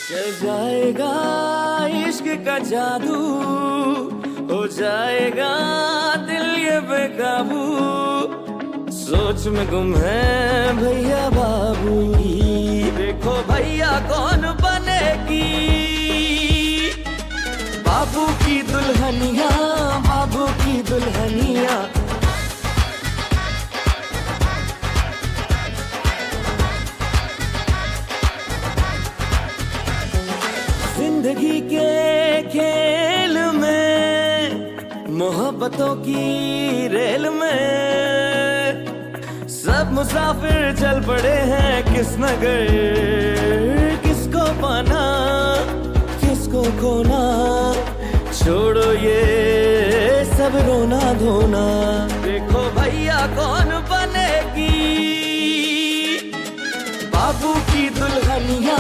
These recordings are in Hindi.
चल जाएगा इश्क का जादू, हो जाएगा दिल ये बेकाबू, सोच में गुम है भैया बाबू। देखो भैया कौन बनेगी बाबू की दुल्हनिया, बाबू की दुल्हनिया। जिंदगी के खेल में, मोहब्बतों की रेल में, सब मुसाफिर चल पड़े हैं किस नगर, किसको पाना किसको खोना, छोड़ो ये सब रोना धोना। देखो भैया कौन बनेगी बाबू की दुल्हनिया,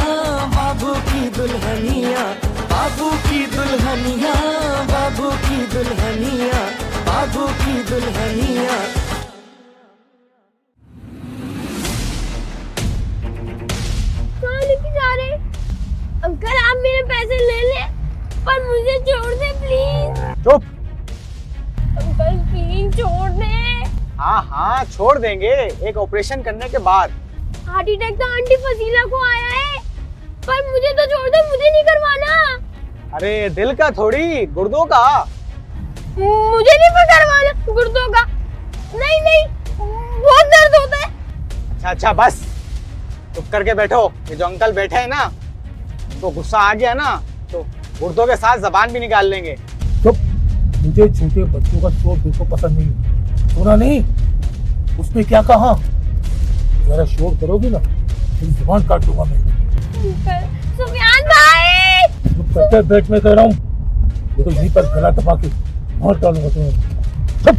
बाबू की दुल्हनिया, बाबू की दुल्हनिया, बाबू की दुल्हनिया, बाबू की दुल्हनिया। कहाँ लेके जा रहे? अंकल आप मेरे पैसे ले ले पर मुझे छोड़ दे प्लीज। चुप। अंकल प्लीज छोड़ दे। हाँ हाँ छोड़ देंगे, एक ऑपरेशन करने के बाद। हार्ट अटैक तो आंटी फसीला को आया है पर मुझे तो छोड़ दो, मुझे नहीं करवाना। अरे दिल का थोड़ी, गुर्दों का। मुझे नहीं करवाना गुर्दों का। नहीं नहीं बहुत दर्द होता है। अच्छा अच्छा बस चुप करके बैठो। ये जो अंकल बैठे हैं ना, उनको गुस्सा आ गया ना तो गुर्दों के साथ जबान भी निकाल लेंगे। चुप। मुझे छोटे बच्चों का शोर बिल्कुल पसंद नहीं। सुना नहीं उसने क्या कहा? जरा शोर करोगी ना तेरी जुबान काट दूंगा मैं। सुफियान भाई चुप करके बैठ, में कह रहा हूँ। ये तो यहीं पर गला दबा के मार डालूंगा तुम्हें। चुप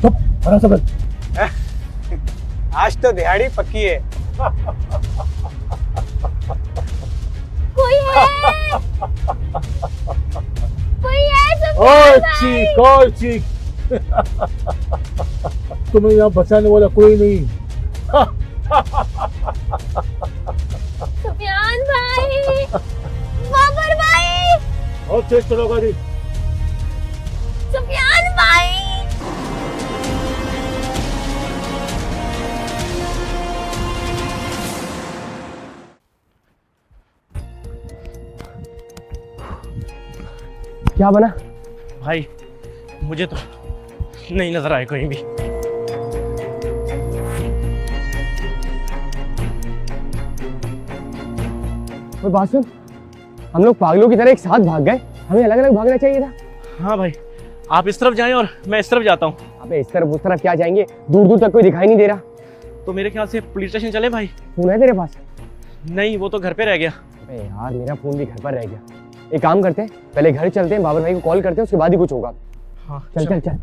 चुप आराम से बैठ। आज तो दिहाड़ी पक्की है। कोई है कोई है और सुफियान भाई। चीख और चीख। तुम्हें यहाँ बचाने वाला कोई नहीं। सुफियान भाई, बाबर भाई, और तेज चलो गाड़ी। सुफियान भाई। क्या बना भाई? मुझे तो नहीं नजर आए कहीं भी। और बात सुन, हम लोग पागलों की तरह एक साथ भाग गए, हमें अलग अलग भागना चाहिए था। हाँ भाई, आप इस तरफ जाएं और मैं इस तरफ जाता हूँ। अबे इस तरफ उस तरफ क्या जाएंगे, दूर दूर तक कोई दिखाई नहीं दे रहा। तो मेरे ख्याल से पुलिस स्टेशन चले भाई। फोन है तेरे पास? नहीं, वो तो घर पे रह गया। अबे यार मेरा फोन भी घर पर रह गया। एक काम करते हैं, पहले घर चलते हैं, बाबर भाई को कॉल करते हैं, उसके बाद ही कुछ होगा। हाँ चल चल चल।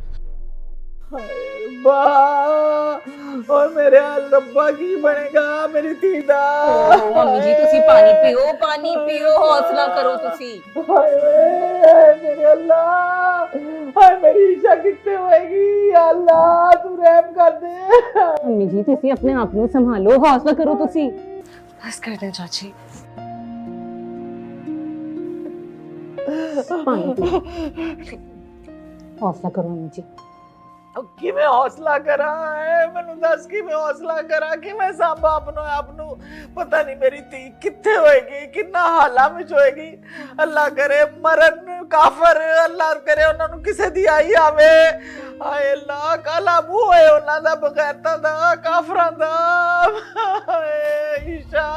और मेरे रब्बा की बनेगा मेरी तीदा। मम्मी जी तुसी पानी पियो हौसला करो तुसी। हाय मेरे अल्लाह, हाय मेरी ईशा कितने होएगी अल्लाह, तू रहम कर दे। मम्मी जी तुसी अपने आप को संभालो, हौसला करो तुसी। बस कर दे चाची। पानी पियो, हौसला करो मम्मी जी। किवें हौसला करा है मैनू दस, किवें हौसला करा कि मैं सांभा अपनों पता नहीं मेरी धी कित्थे होएगी, किन्ना हालां विच होएगी। अल्लाह करे मरन काफर, अल्लाह करे उन्हां नू किसे दी आई आवे। हाय अल्लाह काला मुंह है उन्हां दा, बगैरतां दा, काफरां दा। ईशा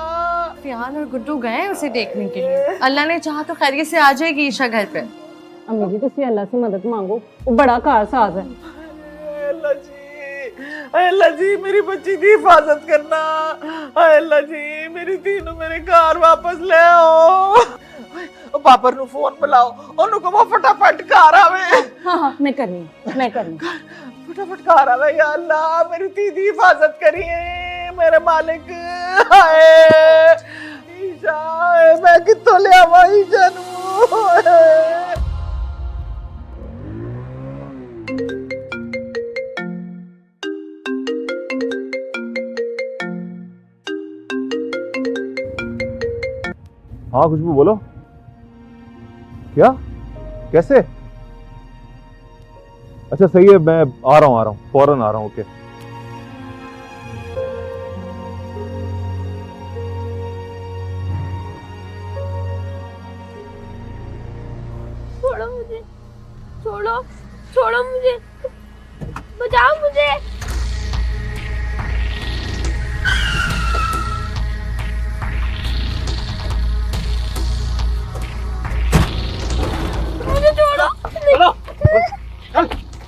फियान और गुड्डू गए उसे देखने के लिए। अल्लाह ने चाहा तो खैरियत से आ जाएगी ईशा घर पे। अम्मी जी तुसी अल्लाह से मदद मांगो, वो बड़ा कारसाज है। अल्लाह जी मेरी बच्ची की हिफाजत करना। अल्लाह जी मेरी धी नू मेरे घर वापस ले आओ। बाबर नू फोन मिलाओ, ओनू कहो फटाफट घर आवे। हाँ मैं करनी फटाफट घर आवे। या अल्लाह मेरी धी दी हिफाजत करिए मेरे मालिक। हाय ईशा, मैं कित्थों ले आवां ईशा नू? हाँ खुशबू बोलो। क्या? कैसे? अच्छा सही है, मैं आ रहा हूँ फौरन आ रहा हूँ। ओके। छोड़ो मुझे, छोड़ो, छोड़ो मुझे, बचाओ मुझे। मुझे छोड़ो।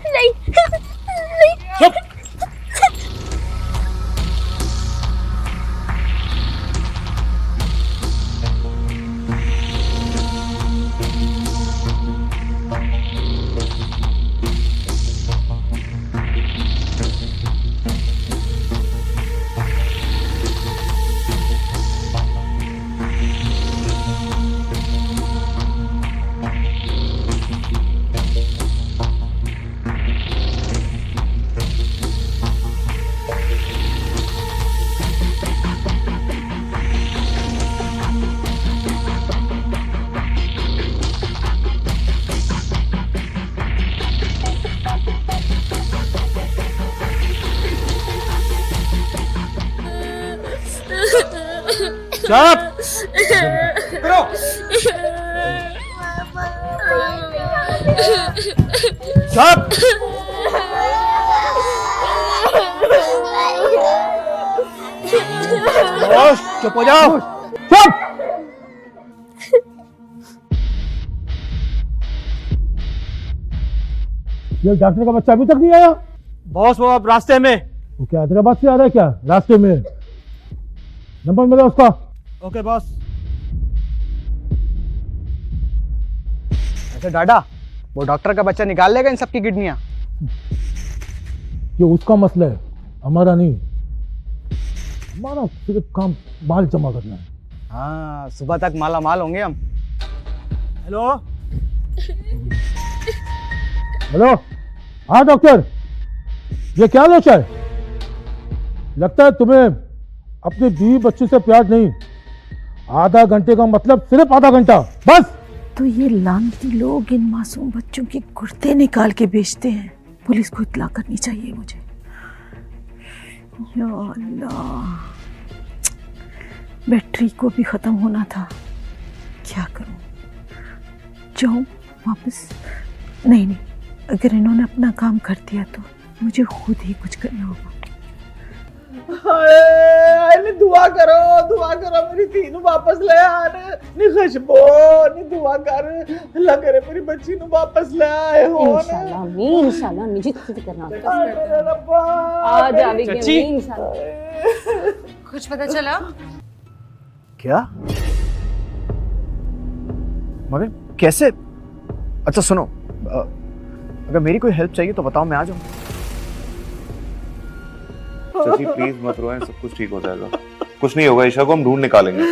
नहीं, नहीं, नहीं। चुप करो। चुप। चुप हो जाओ। चुप। ये डॉक्टर का बच्चा अभी तक नहीं आया? बॉस वो अब रास्ते में। वो क्या हैदराबाद से आ रहा है क्या? रास्ते में नंबर मिला उसका? Okay boss. अच्छा डाडा, वो डॉक्टर का बच्चा निकाल लेगा इन सबकी किडनियां? ये उसका मसला है, हमारा नहीं। हमारा सिर्फ काम माल जमा करना है। हाँ, सुबह तक माला माल होंगे हम। हेलो हेलो, हाँ डॉक्टर, ये क्या लोचा है? लगता है तुम्हें अपने बीवी बच्चे से प्यार नहीं। आधा घंटे का मतलब सिर्फ आधा घंटा बस। तो ये लानती लोग इन मासूम बच्चों के कुर्ते निकाल के बेचते हैं। पुलिस को इत्तला करनी चाहिए मुझे। या अल्लाह, बैटरी को भी खत्म होना था। क्या करूं? जाऊं वापस? नहीं नहीं, अगर इन्होंने अपना काम कर दिया तो मुझे खुद ही कुछ करना होगा। हाय दुआ करो मेरी तीनू वापस ले आने। नी खुशबू नी दुआ कर, अल्लाह करे मेरी बच्ची नु वापस ले आए हो। इंशाल्लाह अम्मी, इंशाल्लाह अम्मी जी खुद करना होगा। मेरे रब्बा आ जाएगी चाची। अम्मी इंशाल्लाह। कुछ पता चला? क्या? मगर कैसे? अच्छा सुनो, अगर मेरी कोई हेल्प चाहिए तो बताओ, मैं आ जाऊँ। चाची प्लीज मत रोएं, सब कुछ ठीक हो जाएगा। कुछ नहीं होगा, ईशा को हम ढूंढ निकालेंगे।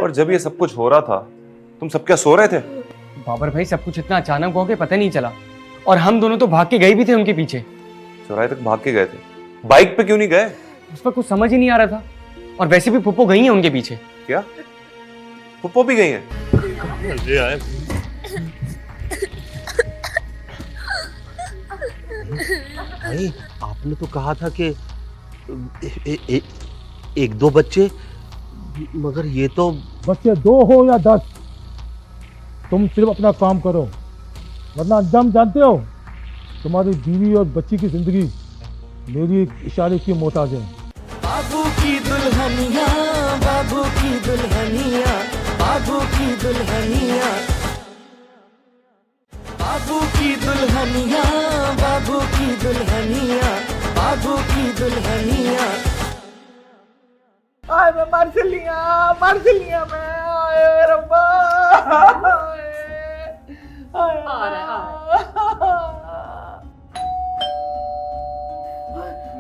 और जब ये सब कुछ हो रहा था तुम सब क्या सो रहे थे? बाबर भाई, सब कुछ इतना अचानक हो के पता नहीं चला, और हम दोनों तो भाग के गए भी थे उनके पीछे। चौराहे तक भाग के गए थे, बाइक पे क्यों नहीं गए? उस पर कुछ समझ ही नहीं आ रहा था, और वैसे भी फुप्पो गई है उनके पीछे। क्या फुप्पो भी गई है? भाई आपने तो कहा था कि एक दो बच्चे, मगर ये तो बच्चे 2 हो या 10, तुम सिर्फ अपना काम करो, वरना अंजाम जानते हो। तुम्हारी बीवी और बच्ची की जिंदगी मेरी एक इशारे की मोहताज है। बाबू की दुल्हनिया, बाबू की दुल्हनिया, बाबू की दुल्हनिया, बाबू की दुल्हनिया, बाबू की दुल्हनिया, बाबू की दुल्हनिया। आए मैं मर चलिया मैं। आए रब्बा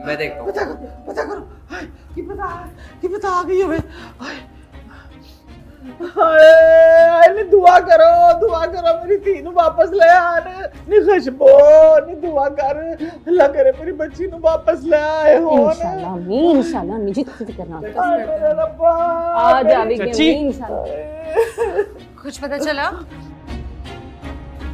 मैं देखता हूँ। पता करो। हाय, ये पता आ गई है। हाय नी दुआ करो मेरी धी नु वापस ले आने नी खुशबू नी दुआ कर अल्लाह करे मेरी बच्ची नु वापस ले आए हो इंशाल्लाह अम्मी, इंशाल्लाह अम्मी जी तुझे करना मेरे रब्बा आ जाएगी चाची। अम्मी इंशाल्लाह। कुछ पता चला?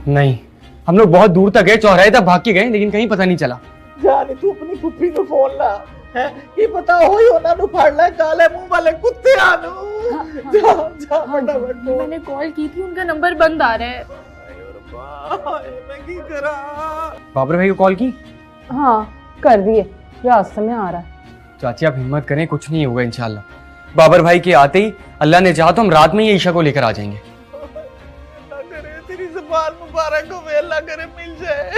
नहीं, हम लोग बहुत दूर तक गए, चौराहे तक भाग के गए, लेकिन कहीं पता नहीं चला। जानी तू अपनी फुफी नु फोन ला है की पता होई होना नु फाड़ ले काले मुंह वाले कुत्ते आनु जा फटाफट फोन मैंने कॉल की थी, उनका नंबर बंद आ रहा है। मैं की करा बाबर भाई को कॉल की? हाँ कर दिए, रास्ते में आ रहा है। चाची आप हिम्मत करें, कुछ नहीं होगा इंशाल्लाह। बाबर भाई के आते ही अल्लाह ने चाहा तो हम रात में ही ईशा को लेकर आ जाएंगे। अल्लाह करे तेरी ज़बान मुबारक हो, अल्लाह करे मिल जाए।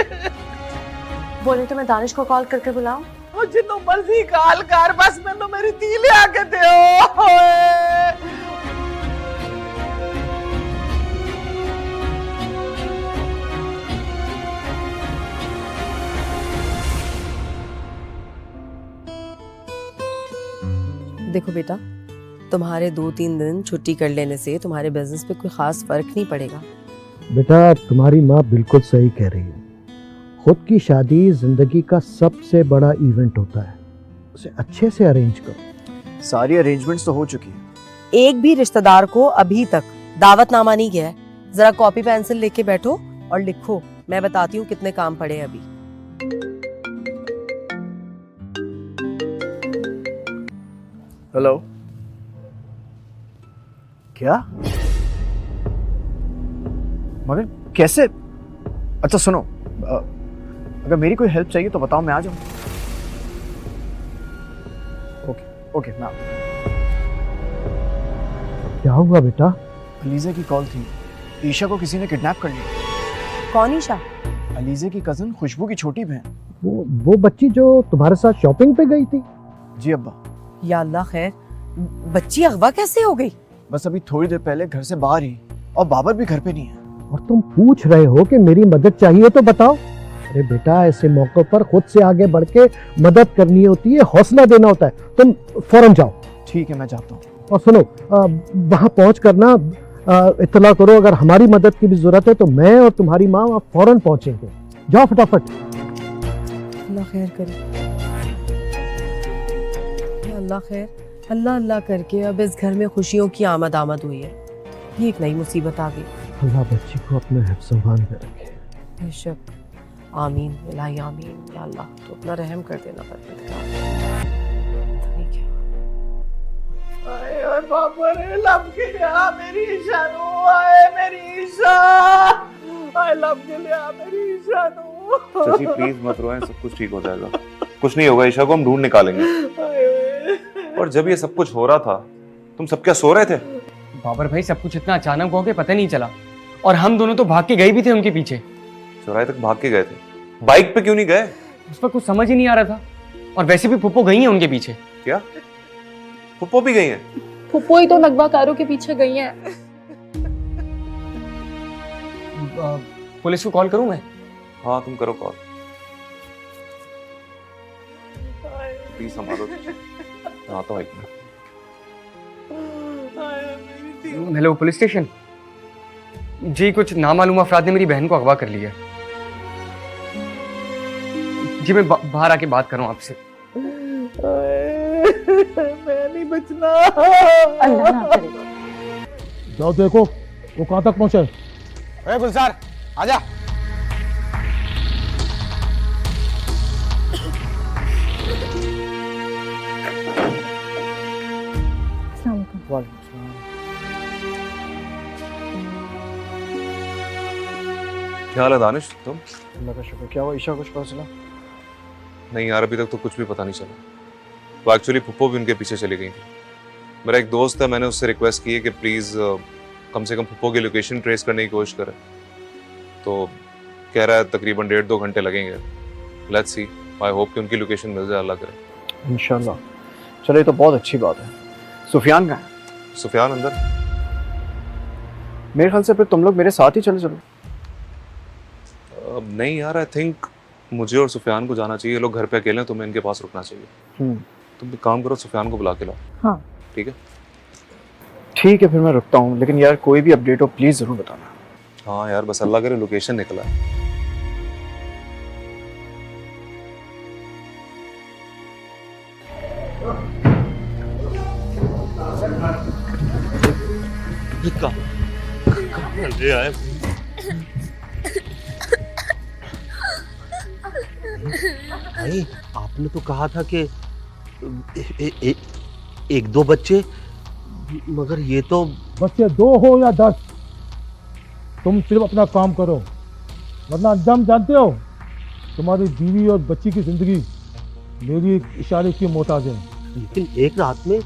बोले तो मैं दानिश को कॉल करके बुलाऊं? ओ जिन्नो मर्जी काल कर, बस मैनू मेरी धी ले आके दियो। देखो बेटा, तुम्हारे 2-3 दिन छुट्टी कर लेने से तुम्हारे बिजनेस पे कोई खास फर्क नहीं पड़ेगा। बेटा तुम्हारी माँ बिल्कुल सही कह रही है। खुद की शादी जिंदगी का सबसे बड़ा इवेंट होता है, उसे अच्छे से अरेंज करो। सारी अरेंजमेंट्स तो हो चुकी है। एक भी रिश्तेदार को अभी तक दावतनामा नहीं गया है। जरा कॉपी पेंसिल लेके बैठो और लिखो, मैं बताती हूँ कितने काम पड़े हैं अभी। हेलो, क्या? मगर कैसे? अच्छा सुनो, अगर मेरी कोई हेल्प चाहिए तो बताओ, मैं आ जाऊँ। ओके मैं क्या हुआ बेटा? अलीज़ा की कॉल थी, ईशा को किसी ने किडनैप कर लिया। कौन ईशा? अलीज़ा की कजन खुशबू की छोटी बहन। वो बच्ची जो तुम्हारे साथ शॉपिंग पे गई थी? जी अब्बा। या अल्लाह खैर, बच्ची अगवा कैसे हो गई? बस अभी थोड़ी देर पहले घर से बाहर ही, और बाबर भी घर पे नहीं है। और तुम पूछ रहे हो कि मेरी मदद चाहिए तो बताओ। अरे बेटा ऐसे मौकों पर खुद से आगे बढ़ के मदद करनी होती है, हौसला देना होता है। तुम फौरन जाओ। ठीक है मैं जाता हूँ। और सुनो, वहां पहुंच कर ना इत्तला करो, अगर हमारी मदद की भी जरूरत है तो मैं और तुम्हारी माँ वहां फौरन पहुंचेंगे। जाओ फटाफट। अल्लाह खैर करे। या अल्लाह खैर, अल्लाह अल्लाह करके अब इस घर में खुशियों की आमद हुई है। ये एक नई मुसीबत आ गई। अल्लाह बच्ची को अपने हिफ्ज़-ओ-मान में रखे। बेशक, आमीन इलाही आमीन। या अल्लाह तो अपना रहम कर देना परवरदिगार। ठीक है। आए और बाबा रे लब के लिया मेरी ईशा नु, आए मेरी ईशा, आए लब के लिया मेरी ईशा नु। चाची प्लीज मत रोएं, सब कुछ ठीक हो जाएगा। कुछ नहीं होगा, ईशा को हम ढूंढ निकालेंगे। और जब ये सब कुछ हो रहा था तुम सब क्या सो रहे थे? बाबर भाई सब कुछ इतना अचानक हो गया पता नहीं चला, और हम दोनों तो भाग के गए भी थे उनके पीछे। चौराहे तक भाग के गए थे, बाइक पे क्यों नहीं गए? उस पर कुछ समझ ही नहीं आ रहा था, और वैसे भी पुप्पो गई है उनके पीछे। क्या पुप्पो भी गई है? पुप्पो ही तो नगवाकारों के पीछे गई है। पुलिस को कॉल करूं मैं? हाँ तुम करो कॉल, प्लीज संभालो। आता हूँ एक मिनट। हेलो पुलिस स्टेशन जी, कुछ नामालूम अफराद ने मेरी बहन को अगवा कर लिया है जी। मैं बाहर आके बात करूं आपसे। मैं नहीं बचना। अल्लाह ना करे। जाओ देखो वो कहाँ तक पहुंचे। अरे गुलजार आजा। क्या हाल है दानिश तुम? अल्लाह का शुक्र। क्या हुआ, ईशा कुछ पता चला? नहीं यार अभी तक तो कुछ भी पता नहीं चला। वो एक्चुअली पुप्पो भी उनके पीछे चली गई थी। मेरा एक दोस्त है, मैंने उससे रिक्वेस्ट की है कि प्लीज़ कम से कम पुप्पो की लोकेशन ट्रेस करने की कोशिश करे, तो कह रहा है तकरीबन 1.5-2 घंटे लगेंगे। लेट्स सी, आई होप कि उनकी लोकेशन मिल जाए, अल्लाह करे। इंशाल्लाह। चलो ये तो बहुत अच्छी बात है। सुफियान कहाँ है? सुफियान अंदर। मेरे ख्याल से फिर तुम लोग मेरे साथ ही चले चलो। नहीं यार, आई थिंक मुझे और सुफियान को जाना चाहिए। ये लोग घर पे अकेले हैं, तुम्हें इनके पास रुकना चाहिए। तुम एक काम करो, सुफियान को बुला के लाओ। हाँ ठीक है। ठीक है, फिर मैं रुकता हूँ, लेकिन यार कोई भी अपडेट हो प्लीज जरूर बताना। हाँ यार, बस अल्लाह करे लोकेशन निकला है। भाई आपने तो कहा था कि एक दो बच्चे, मगर ये तो बच्चे 2 हो या 10, तुम सिर्फ अपना काम करो, वरना अंजाम जानते हो। तुम्हारी बीवी और बच्ची की जिंदगी मेरी इशारे की मोहताज है। लेकिन एक रात में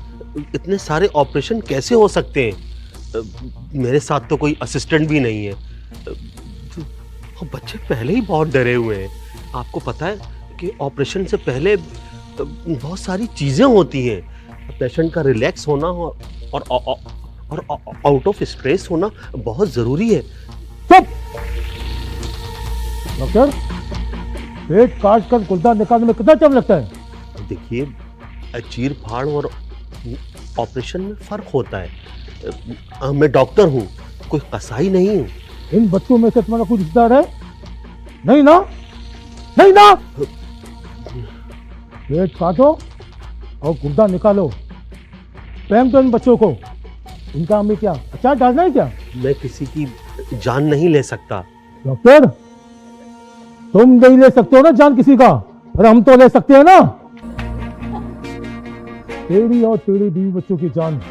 इतने सारे ऑपरेशन कैसे हो सकते हैं? मेरे साथ तो कोई असिस्टेंट भी नहीं है और बच्चे पहले ही बहुत डरे हुए हैं। आपको पता है कि ऑपरेशन से पहले बहुत सारी चीज़ें होती हैं। पेशेंट का रिलैक्स होना और आउट ऑफ स्ट्रेस होना बहुत ज़रूरी है। चुप डॉक्टर, पेट काट कर गुर्दा निकालने में कितना टाइम लगता है? देखिए, चीर फाड़ और ऑपरेशन में फ़र्क होता है। मैं डॉक्टर हूँ, कोई कसाई नहीं हूँ। इन बच्चों में से तुम्हारा कोई रिश्तेदार है? नहीं ना? नहीं ना? पेट काटो और गुर्दा निकालो। फेंक दो इन बच्चों को। इनका हमें क्या अचार डालना है क्या? मैं किसी की जान नहीं ले सकता। डॉक्टर, तुम नहीं ले सकते हो ना जान किसी का, और हम तो ले सकते हैं ना। तेरी और तेरी बीवी बच्चों की जान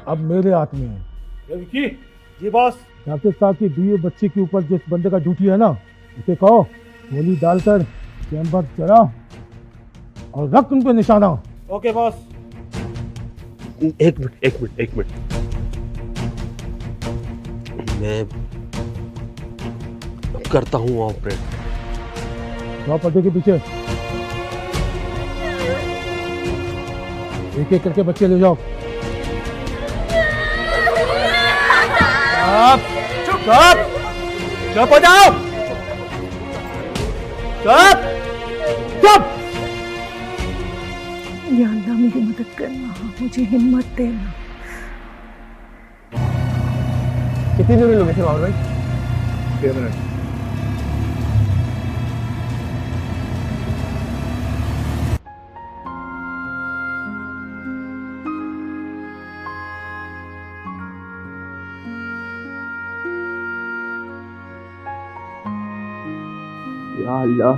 अब मेरे हाथ में है। विकी जी बॉस, डॉक्टर साहब की बीवी बच्ची के ऊपर जिस बंदे का ड्यूटी है ना, उसे कहो गोली डालकर चैम्बर चला और रख उन पे निशाना। Okay boss. एक मिनट। मैं करता हूँ ऑपरेट। जाओ पर्दे के पीछे, एक एक करके बच्चे ले जाओ। चुप हो जाओ। चुप। या अल्लाह मेरी मदद करना, मुझे हिम्मत देना। कितनी देर में लोकेशन बाबर भाई? 6 मिनट। या अल्लाह,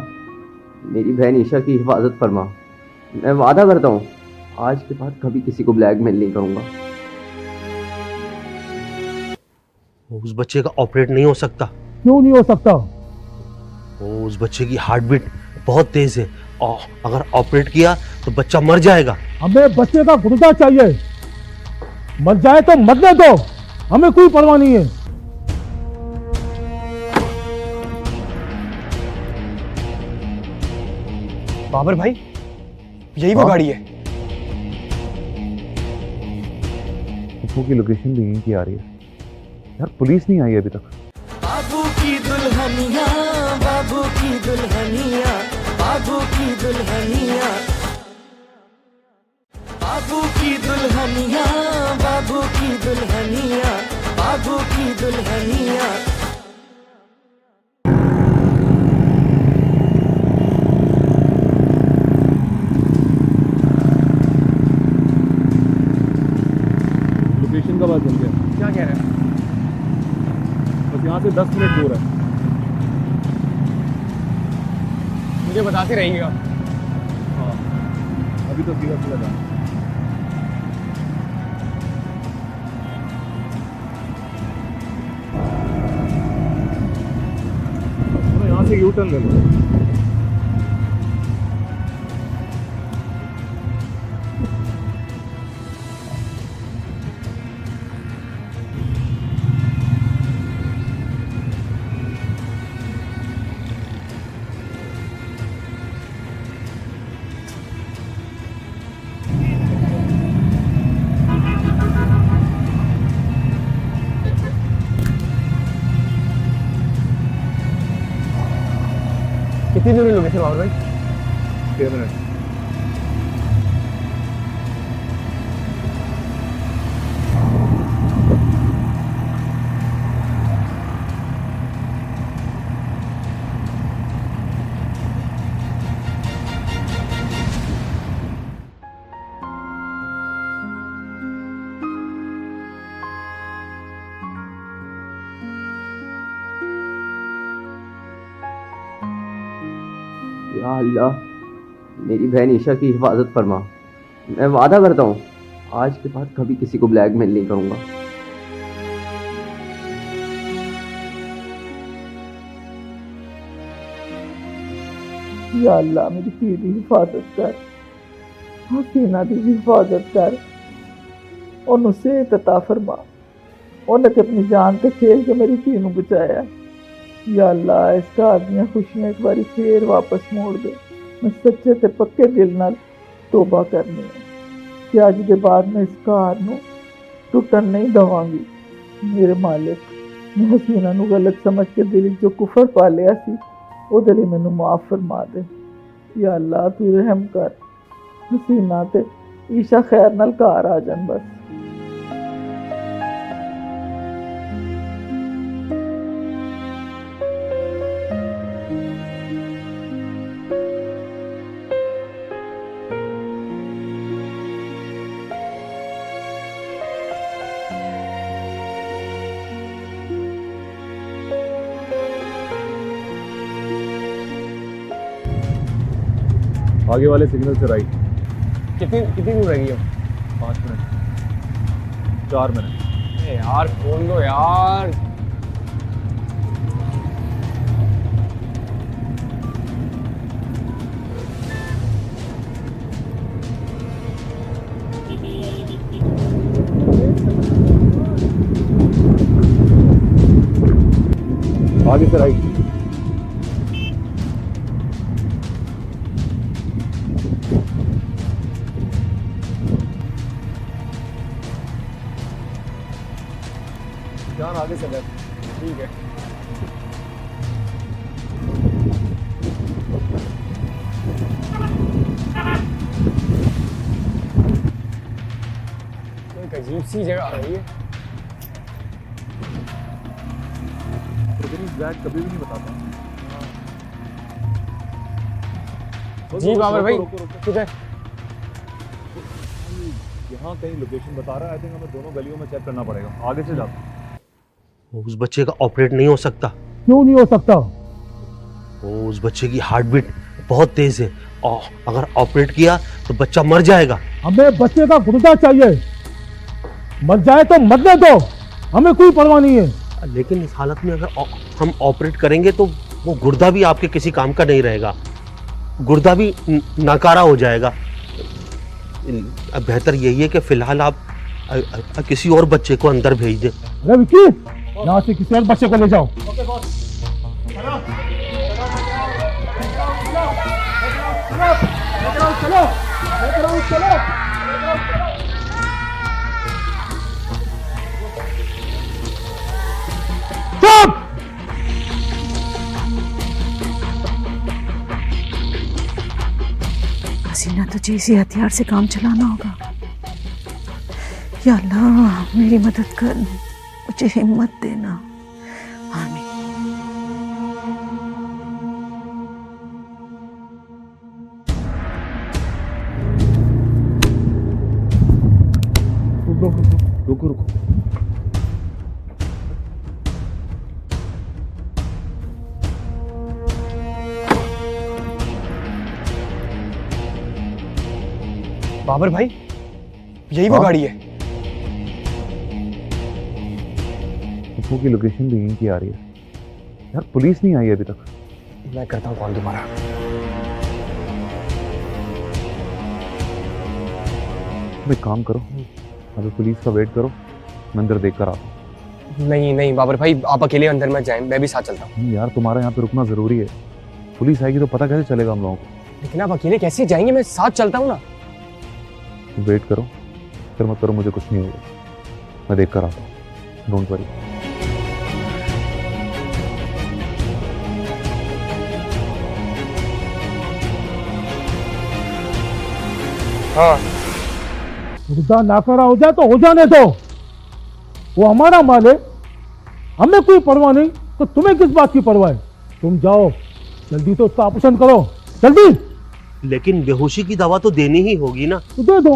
मेरी बहन ईशा की हिफाजत फरमा। मैं वादा करता हूँ आज के बाद कभी किसी को ब्लैकमेल नहीं करूँगा। उस बच्चे का ऑपरेट नहीं हो सकता। क्यों नहीं हो सकता? उस बच्चे की हार्ट बीट बहुत तेज है और अगर ऑपरेट किया तो बच्चा मर जाएगा। हमें बच्चे का गुर्दा चाहिए, मर जाए तो मरने दो, हमें कोई परवाह नहीं है। बाबर भाई, यही वो गाड़ी है। पप्पू की लोकेशन भी यहीं की आ रही है। यार पुलिस नहीं आई अभी तक। बाबू की दुल्हनिया, बाबू की दुल्हनिया, बाबू की दुल्हनिया, बाबू की दुल्हनिया, बाबू की दुल्हनिया, बाबू की दुल्हनिया। लोकेशन का बात बन गया। क्या कह रहे हैं? बस यहाँ से 10 मिनट दूर है। मुझे बताते रहिएगा। हाँ, अभी तो सीधा सीधा जाना। यहाँ से यू टर्न ले लो। कितनी देर में लोकेशन बाबर भाई? 6 मिनट। या अल्लाह मेरी बहन ईशा की हिफाजत फरमा। मैं वादा करता हूँ आज के बाद कभी किसी को ब्लैकमेल नहीं करूँगा। या अल्लाह मेरी धी की हिफाजत कर, हसीना की हिफाजत कर, ओनू सेहत अता फरमा। उन्हें तो अपनी जान ते खेल के मेरी धी नू बचाया। या अल्लाह इस घर दी खुशियां एक बारी फिर वापस मोड़ दे। मैं सच्चे ते पक्के दिल नाल तौबा करनी है कि अज के बाद मैं इस घर नू टुटन नहीं दवांगी। मेरे मालिक, मैं हसीना नू गलत समझ के दिल जो कुफर पा लिया सी ਉਹਦੇ ਲਈ ਮੈਨੂੰ माफ फरमा दे। या अल्लाह तू रहम कर, हसीना ते ईशा खैर नाल घर आ जान बस। आगे वाले सिग्नल से राइट। कितनी दूर रहेगी अब? 5 मिनट 4 मिनट। यार खोल दो यार। आगे से राइट। जान आगे से लेफ्ट। ठीक है। एक अजीब सी जगह आ रही है। ब्लैक कभी भी नहीं बताता। जी बाबर भाई किधर? यहाँ कहीं लोकेशन बता रहा है। आई थिंक हमें दोनों गलियों में चेक करना पड़ेगा। आगे से जाते हैं। उस बच्चे का ऑपरेट नहीं हो सकता। क्यों नहीं हो सकता? उस बच्चे की हार्ट बीट बहुत तेज है और अगर ऑपरेट किया तो बच्चा मर जाएगा। हमें बच्चे का गुर्दा चाहिए। मर जाए तो मरने दो, हमें कोई परवाह नहीं है। लेकिन इस हालत में अगर हम ऑपरेट करेंगे तो वो गुर्दा भी आपके किसी काम का नहीं रहेगा, गुर्दा भी नाकारा हो जाएगा। बेहतर यही है कि फिलहाल आप किसी और बच्चे को अंदर भेज दें। अरे विक्की, यहाँ से किसी और बच्चे को ले जाओ। चुप! हसीना तुझे इसी हथियार से काम चलाना होगा। या अल्लाह मेरी मदद कर, मुझे हिम्मत देना। आमीन। रुको रुको। बाबर भाई यही वो गाड़ी है। पप्पू की लोकेशन भी यहीं की आ रही है। यार पुलिस नहीं आई अभी तक। मैं करता हूँ कॉल दोबारा। एक काम करो, अभी पुलिस का वेट करो, मैं अंदर देख कर आता हूँ। नहीं नहीं बाबर भाई, आप अकेले अंदर मत जाएं, मैं भी साथ चलता हूँ। यार तुम्हारा यहाँ पे रुकना जरूरी है। पुलिस आएगी तो पता कैसे चलेगा हम लोगों को। लेकिन आप अकेले कैसे जाएंगे? मैं साथ चलता हूँ ना। वेट करो, फिर मत करो, मुझे कुछ नहीं होगा। मैं देख कर आता हूँ, डोंट वरी। हाँ गुर्दा नाकारा हो जाए तो हो जाने दो, वो हमारा माल है, हमें कोई परवाह नहीं। तो तुम्हें किस बात की परवाह है? तुम जाओ जल्दी, तो उसका ऑपरेशन करो जल्दी। लेकिन बेहोशी की दवा तो देनी ही होगी ना। तो दे दो,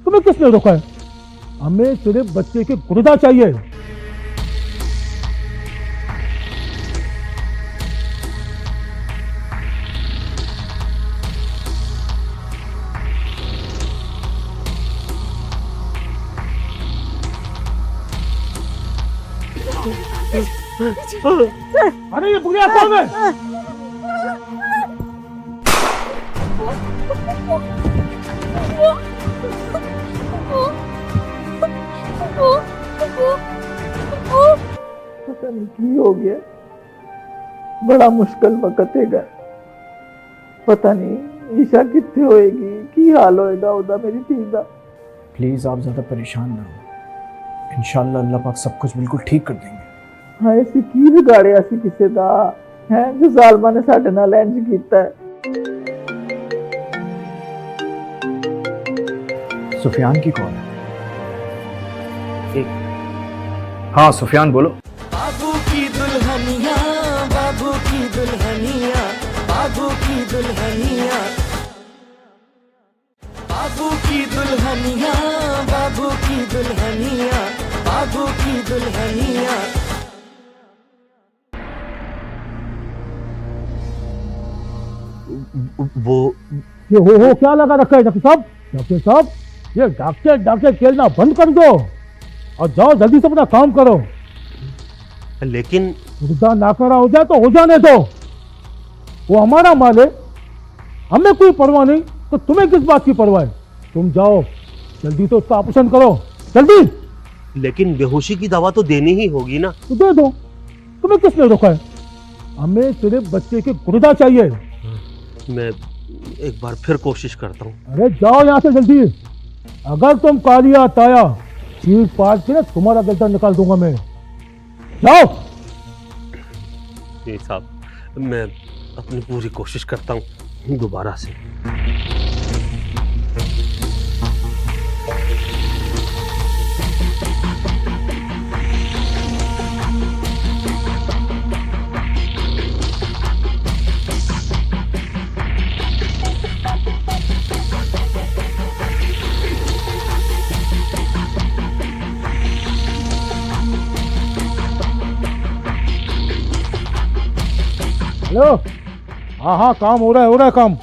तुम्हें किसने रोका है? हमें सिर्फ बच्चे के गुर्दा चाहिए। अरे ये बुढ़िया कौन है? पता नहीं की हो गया, बड़ा मुश्किल वक्त है। पता नहीं ईशा कितने होएगी, की हाल होएगा उदा मेरी धी दा। प्लीज़ आप ज़्यादा परेशान ना हो, इंशाल्लाह अल्लाह पाक सब कुछ बिल्कुल ठीक कर देंगे। हाँ ऐसी की बिगाड़िया सी किसे दा है जो जालमा ने साडे नाल इंज कीता है। सुफियान की कॉल है। हाँ सुफियान बोलो। बाबू की दुल्हनिया, बाबू की दुल्हनिया, बाबू की दुल्हनिया, बाबू की दुल्हनिया, बाबू की दुल्हनिया, बाबू की दुल्हनिया। वो ये हो क्या लगा रखा है डॉक्टर साहब? डॉक्टर साहब ये डॉक्टर डॉक्टर खेलना बंद कर दो और जाओ जल्दी से अपना काम करो। लेकिन मुद्दा नाकारा हो जाए तो हो जाने दो, वो हमारा माल है, हमें कोई परवाह नहीं, तो तुम्हें किस बात की परवाह है? तुम जाओ जल्दी तो उसका ऑपरेशन करो जल्दी। लेकिन बेहोशी की दवा तो देनी ही होगी ना। तो दे दो, तुम्हें किसने रोका है? हमें सिर्फ बच्चे के गुर्दा चाहिए। मैं एक बार फिर कोशिश करता हूँ। अरे जाओ यहाँ से जल्दी, अगर तुम कालिया ताया चीर पाट के ना तुम्हारा गलता निकाल दूंगा मैं। जाओ। नहीं साहब, मैं अपनी पूरी कोशिश करता हूँ दोबारा से। हेलो, हाँ हाँ काम हो रहा है काम।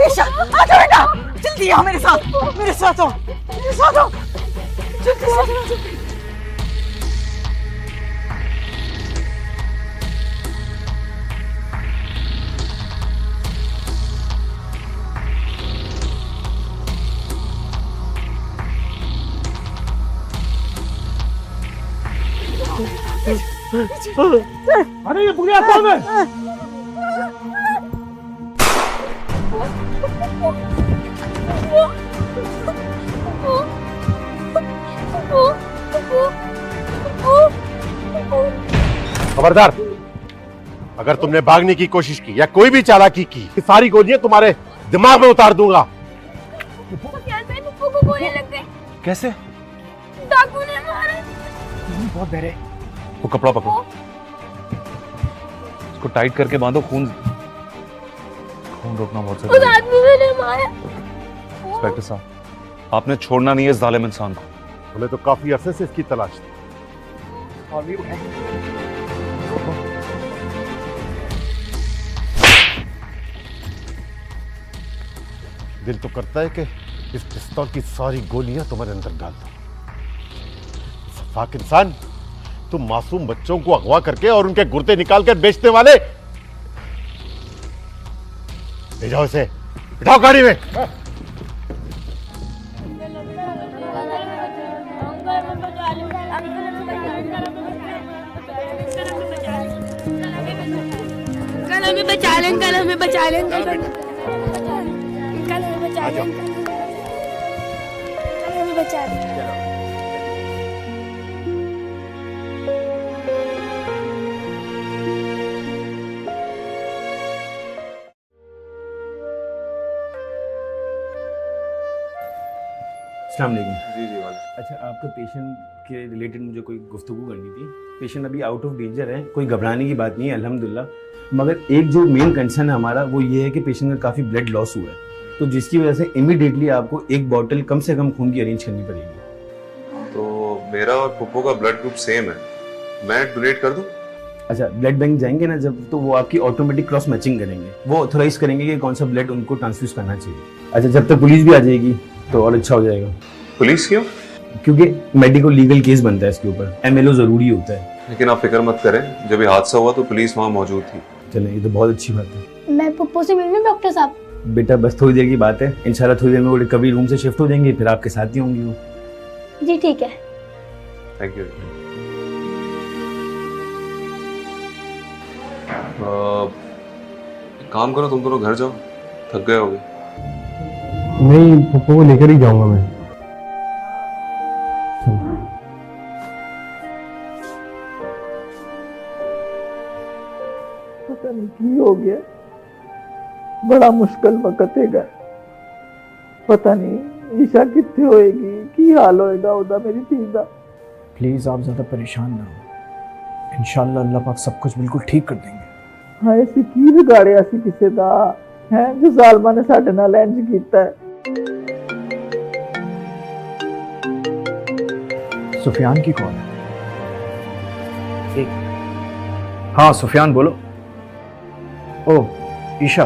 ईशा आ जाओ बेटा, जल्दी आओ मेरे साथ आओ, मेरे साथ आओ, जल्दी से। अरे ये बुढ़िया कौन है? खबरदार, अगर तुमने भागने की कोशिश की या कोई भी चालाकी की, सारी गोलियां तुम्हारे दिमाग में उतार दूंगा। पप्पू को गोली लग गई। कैसे? डाकू ने मारा। बहुत डरे। वो कपड़ा पकड़ो, उसको टाइट करके बांधो, खून रोकना बहुत जरूरी उस है। आदमी ने मारा। इंस्पेक्टर साहब, आपने छोड़ना नहीं है इस जालिम इंसान को। हमें तो काफी अरसे से इसकी तलाश थी। दिल तो करता है कि इस पिस्तौल की सारी गोलियां तुम्हारे अंदर डाल दो। सफाक इंसान, तुम मासूम बच्चों को अगवा करके और उनके गुर्दे निकालकर बेचने वाले। ले जाओ इसे, बिठाओ गाड़ी में। कल हमें बचा लें, कल हमें बचा लें, कल हमें बचा लें, कल हमें बचा लें। अस्सलाम वालेकुम। जी जी वाले। अच्छा, आपका पेशेंट के रिलेटेड मुझे कोई गुफ्तगू करनी थी। पेशेंट अभी आउट ऑफ डेंजर है, कोई घबराने की बात नहीं है अल्हम्दुलिल्लाह, मगर एक जो मेन कंसर्न है हमारा वो ये है कि पेशेंट का काफ़ी ब्लड लॉस हुआ है, तो जिसकी वजह से इमीडिएटली आपको एक बॉटल कम से कम खून की अरेंज करनी पड़ेगी। तो मेरा और पुप्पो का ब्लड ग्रुप सेम है, मैं डोनेट कर दूं? अच्छा, ब्लड बैंक जाएंगे ना जब, तो वो आपकी ऑटोमेटिक क्रॉस मैचिंग करेंगे, वो ऑथोराइज करेंगे कि कौन सा ब्लड उनको ट्रांसफ्यूज करना चाहिए। अच्छा, जब तक पुलिस भी आ जाएगी तो और अच्छा हो जाएगा। पुलिस क्यों? क्योंकि मेडिको लीगल केस बनता है इसके ऊपर, एमएलओ जरूरी होता है। लेकिन आप फिक्र मत करें, जब ये हादसा हुआ तो पुलिस वहाँ मौजूद थी। चलें, ये तो बहुत अच्छी बात है। मैं पप्पू से मिल लूं डॉक्टर साहब? बेटा बस थोड़ी देर की बात है, इंशाल्लाह थोड़ी देर में वो रिकवरी रूम से शिफ्ट हो जाएंगे, फिर आपके साथ ही होंगी वो। जी ठीक है। Thank you. काम करो, तुम दोनों घर जाओ, थक गए होगे। नहीं, पप्पू को लेकर ही जाऊंगा मैं। पता नहीं की हो गया, बड़ा मुश्किल वक्त है। पता नहीं ईशा कितने होएगी, की हाल होएगा उदा मेरी धी दा। प्लीज़ आप ज़्यादा परेशान ना हो, इंशाल्लाह अल्लाह पाक सब कुछ बिल्कुल ठीक कर देंगे। हाँ, ऐसी की बिगाड़िया सी किसे दा है जो जालमा ने साडे नाल इंज कीता है। सुफियान की कॉल है। एक हाँ सुफियान बोलो। ओ ईशा।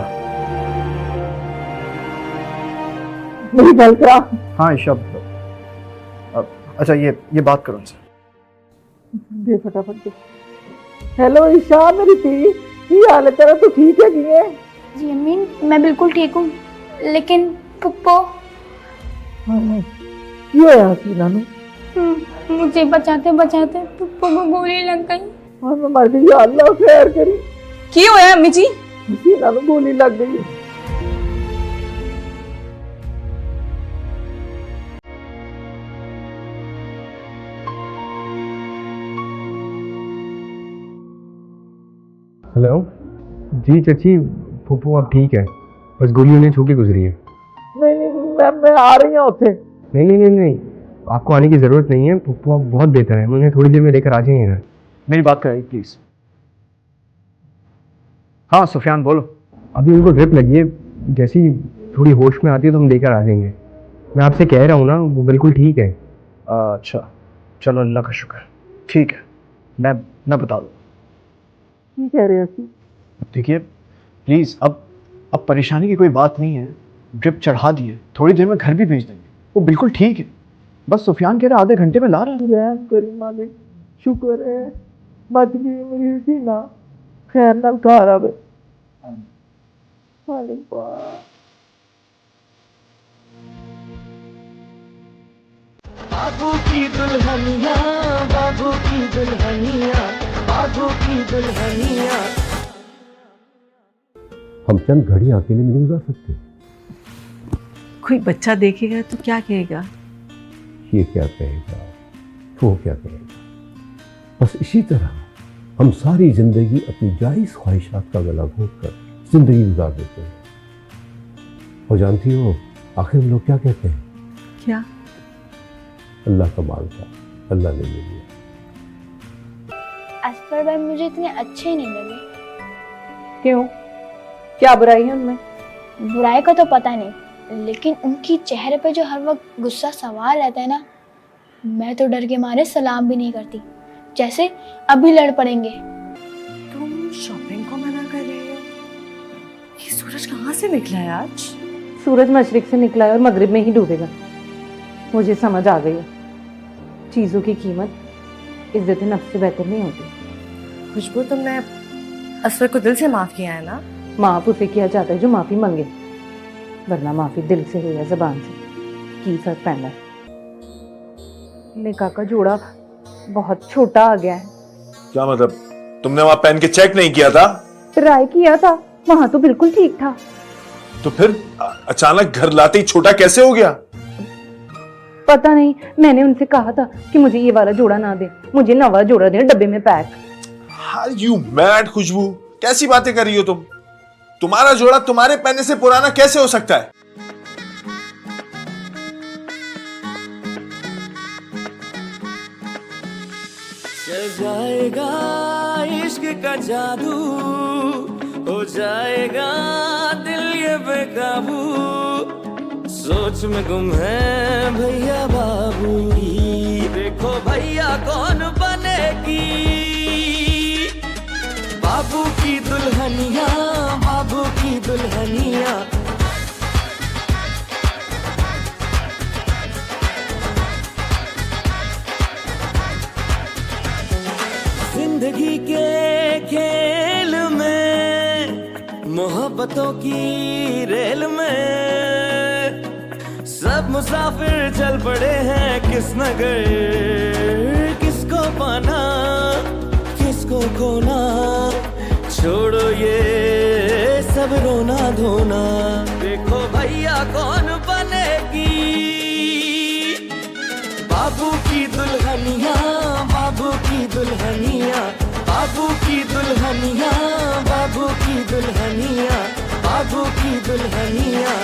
मेरी गल करा। हाँ ईशा, अच्छा ये बात करो उनसे। दे फटाफट दे। हेलो ईशा मेरी धी, की हाल है तेरा? तू ठीक है? की है? जी अम्मी, मैं बिल्कुल ठीक हूँ, लेकिन पुप्पो। हाँ नहीं, की होया हसीना नु? मुझे बचाते बचाते पुप्पो को गोली लग गई। हाँ मैं मर गई, अल्लाह खैर करी। की होया अम्मी जी? हसीना नु गोली लग गई। हेलो जी चाची, फूफू अब ठीक है, बस गोली उन्हें छू के गुजरी है। नहीं मैं आ रही हूँ उसे। नहीं, आपको आने की ज़रूरत नहीं है, फूफू अब बहुत बेहतर है, मुझे थोड़ी देर में लेकर आ जाएंगे घर। मेरी बात कराइए प्लीज़। हाँ सुफियान बोलो। अभी उनको ड्रिप लगी है, जैसी थोड़ी होश में आती है तो हम लेकर आ जाएंगे। मैं आपसे कह रहा हूँ ना, वो बिल्कुल ठीक है। अच्छा चलो, अल्लाह का शुक्र। ठीक है, मैं बता दूँ। की कह रहे हो? देखिए प्लीज़, अब परेशानी की कोई बात नहीं है, ड्रिप चढ़ा दिए, थोड़ी देर में घर भी भेज देंगे, वो बिल्कुल ठीक है। बस सुफियान कह रहा आधे घंटे में ला रहा है। रहम करी मालिक, शुक्र है बच गई मेरी हसीना, खैर नाल घर आवे मालिक। बाबू की दुल्हनिया, बाबू की दुल्हनिया, बाबू की दुल्हनिया। हम चंद घड़ी अकेले में नहीं गुजार सकते। कोई बच्चा देखेगा तो क्या कहेगा? ये क्या कहेगा, वो क्या कहेगा। बस इसी तरह हम सारी जिंदगी अपनी जायज़ ख्वाहिशात का गला घोंट कर जिंदगी गुजार देते हैं। और जानती हो आखिर हम लोग क्या कहते हैं? क्या? अल्लाह का माल था, अल्लाह ने ले लिया। असफर भाई मुझे इतने अच्छे नहीं लगे। क्यों, क्या बुराई है उनमें? बुराई का तो पता नहीं, लेकिन उनकी चेहरे पे जो हर वक्त गुस्सा सवार रहता है ना, मैं तो डर के मारे सलाम भी नहीं करती, जैसे अभी लड़ पड़ेंगे। तुम शॉपिंग को मना कर रही हो? ये सूरज कहाँ से निकला है आज? सूरज मशरिक से निकला है और मगरिब में ही डूबेगा। मुझे समझ आ गई है, चीज़ों की कीमत इज्जत नफ्स से बेहतर नहीं होती। खुशबू, तुमने असफर को दिल से माफ़ किया है ना? माफ़ उसे किया जाता है जो माफ़ी मांगे, वरना माफ़ी दिल से हो या ज़बान से, की फर्क पैंदा है। निकाह का जोड़ा बहुत छोटा आ गया है। क्या मतलब? तुमने वहां पहन के चेक नहीं किया था? ट्राई किया था, वहां तो बिल्कुल ठीक था। तो फिर अचानक घर लाते ही छोटा कैसे हो गया? पता नहीं, मैंने उनसे कहा था कि मुझे ये वाला जोड़ा ना दे, मुझे नवा जोड़ा दे डब्बे में पैक। Are you mad, खुशबू? कैसी बातें कर रही हो तुम? तुम्हारा जोड़ा तुम्हारे पहनने से पुराना कैसे हो सकता है? चल जाएगा इश्क का जादू, हो जाएगा दिल ये बेकाबू, सोच में गुम है भैया बाबू की, देखो भैया कौन बनेगी। बाबू की दुल्हनिया, बाबू की दुल्हनिया। जिंदगी के खेल में, मोहब्बतों की रेल में, सब मुसाफिर चल पड़े हैं किस नगर, किसको पाना किसको खोना। छोड़ो ये सब रोना धोना, देखो भैया कौन बनेगी बाबू की दुल्हनिया, बाबू की दुल्हनिया, बाबू की दुल्हनिया, बाबू की दुल्हनिया, बाबू की दुल्हनिया।